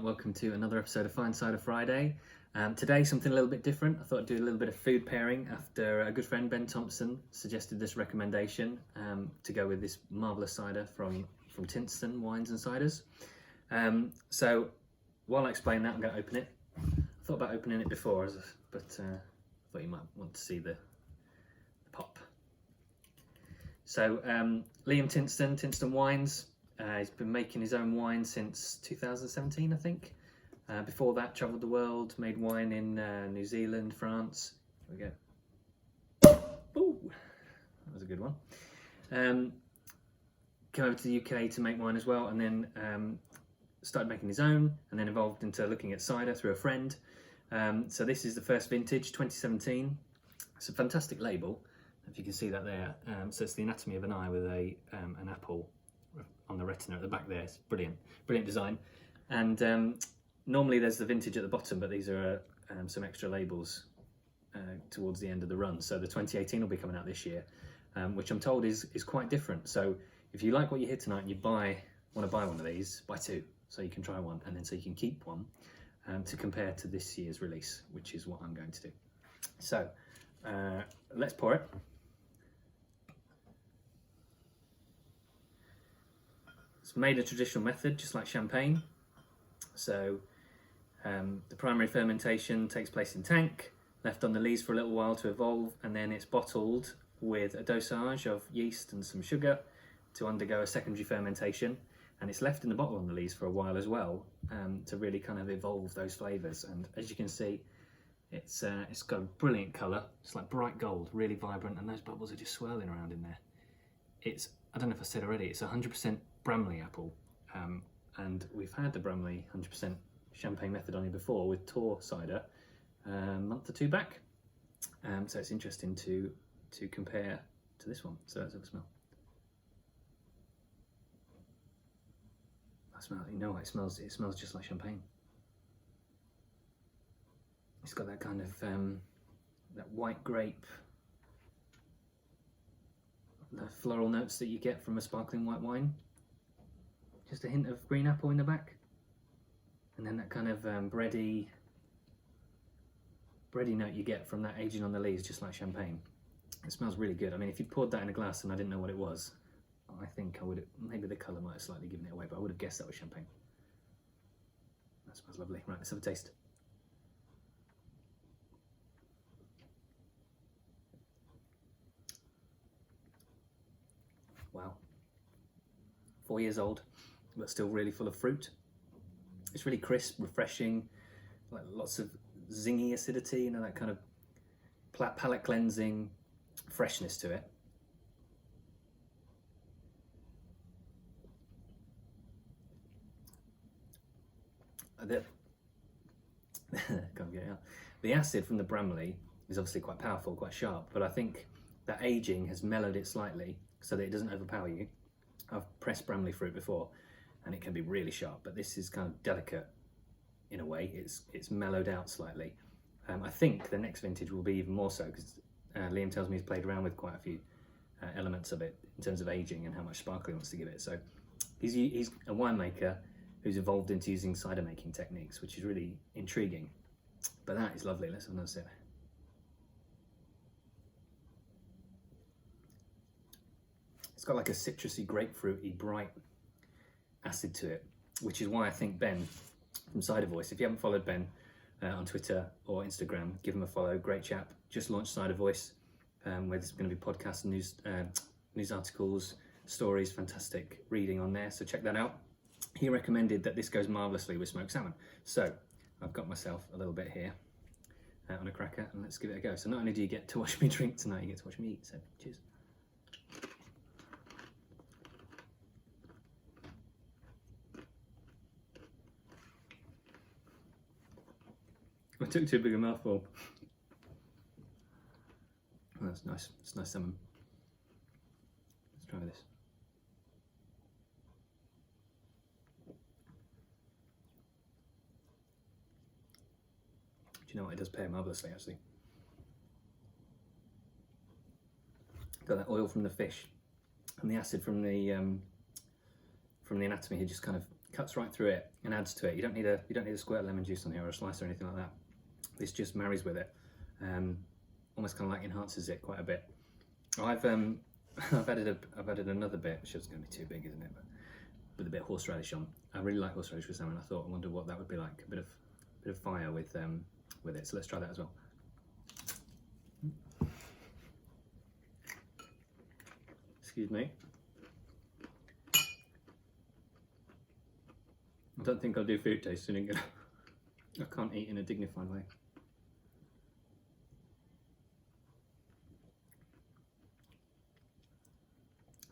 welcome to another episode of Fine Cider Friday. Today something a little bit different. I thought I'd do a little bit of food pairing after a good friend Ben Thompson suggested this recommendation to go with this marvellous cider from Tinston Wines and Ciders. So while I explain that, I'm going to open it. I thought about opening it before, but I thought you might want to see the pop. So Liam Tinston Wines. He's been making his own wine since 2017, I think. Before that, travelled the world, made wine in New Zealand, France. Here we go. Ooh, that was a good one. Came over to the UK to make wine as well, and then started making his own, and then evolved into looking at cider through a friend. So this is the first vintage, 2017. It's a fantastic label, if you can see that there. So it's the anatomy of an eye with an apple on the retina at the back there. It's brilliant design. And normally there's the vintage at the bottom, but these are some extra labels towards the end of the run. So the 2018 will be coming out this year, which I'm told is quite different. So if you like what you hear tonight and you want to buy one of these, buy two, so you can try one, and then so you can keep one to compare to this year's release, which is what I'm going to do. So let's pour it. It's made a traditional method, just like champagne. So the primary fermentation takes place in tank, left on the lees for a little while to evolve, and then it's bottled with a dosage of yeast and some sugar to undergo a secondary fermentation, and it's left in the bottle on the lees for a while as well to really kind of evolve those flavours. And as you can see, it's got a brilliant colour. It's like bright gold, really vibrant, and those bubbles are just swirling around in there. I don't know if I said already, it's 100% Bramley apple, and we've had the Bramley 100% champagne method on here before with Tor cider a month or two back. So it's interesting to compare to this one. So let's have a smell. It smells just like champagne. It's got that kind of that white grape, the floral notes that you get from a sparkling white wine. Just a hint of green apple in the back, and then that kind of bready note you get from that aging on the lees, just like champagne. It smells really good. I mean, if you poured that in a glass and I didn't know what it was, I think I would have, maybe the colour might have slightly given it away, but I would have guessed that was champagne. That smells lovely. Right, let's have a taste. Wow. 4 years old, but still really full of fruit. It's really crisp, refreshing, like lots of zingy acidity, you know, that kind of palate cleansing freshness to it. Can't get it out. The acid from the Bramley is obviously quite powerful, quite sharp, but I think that aging has mellowed it slightly so that it doesn't overpower you. I've pressed Bramley fruit before, and it can be really sharp, but this is kind of delicate in a way. It's mellowed out slightly. I think the next vintage will be even more so, because Liam tells me he's played around with quite a few elements of it in terms of aging and how much sparkle he wants to give it. So he's a winemaker who's evolved into using cider making techniques, which is really intriguing. But that is lovely. Let's have another sip. It's got like a citrusy, grapefruity, bright acid to it, which is why I think Ben from Cider Voice, if you haven't followed Ben on Twitter or Instagram, give him a follow. Great chap. Just launched Cider Voice, where there's going to be podcasts and news articles, stories, fantastic reading on there. So check that out. He recommended that this goes marvellously with smoked salmon. So I've got myself a little bit here on a cracker, and let's give it a go. So not only do you get to watch me drink tonight, you get to watch me eat. So cheers. I took too big a mouthful. Oh, that's nice. It's nice salmon. Let's try this. Do you know what? It does pair marvellously, actually. Got that oil from the fish and the acid from the anatomy here just kind of cuts right through it and adds to it. You don't need a squirt of lemon juice on here or a slice or anything like that. This just marries with it. Almost kind of like enhances it quite a bit. I've added another bit, which is going to be too big, isn't it? But with a bit of horseradish on. I really like horseradish with salmon. I wonder what that would be like. A bit of fire with it. So let's try that as well. Excuse me. I don't think I'll do food tasting again. I can't eat in a dignified way.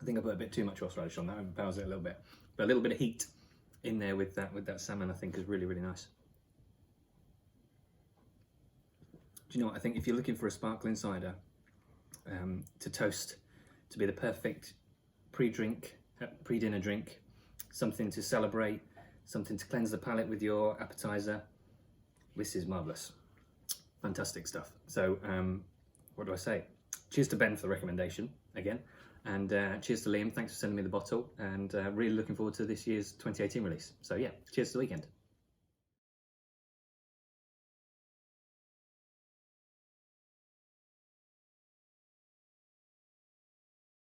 I think I put a bit too much horseradish on that, overpowers it a little bit. But a little bit of heat in there with that salmon, I think, is really, really nice. Do you know what? I think if you're looking for a sparkling cider to toast, to be the perfect pre-dinner drink, something to celebrate, something to cleanse the palate with your appetizer, this is marvellous. Fantastic stuff. So, what do I say? Cheers to Ben for the recommendation again. And cheers to Liam, thanks for sending me the bottle, and really looking forward to this year's 2018 release. So yeah, cheers to the weekend.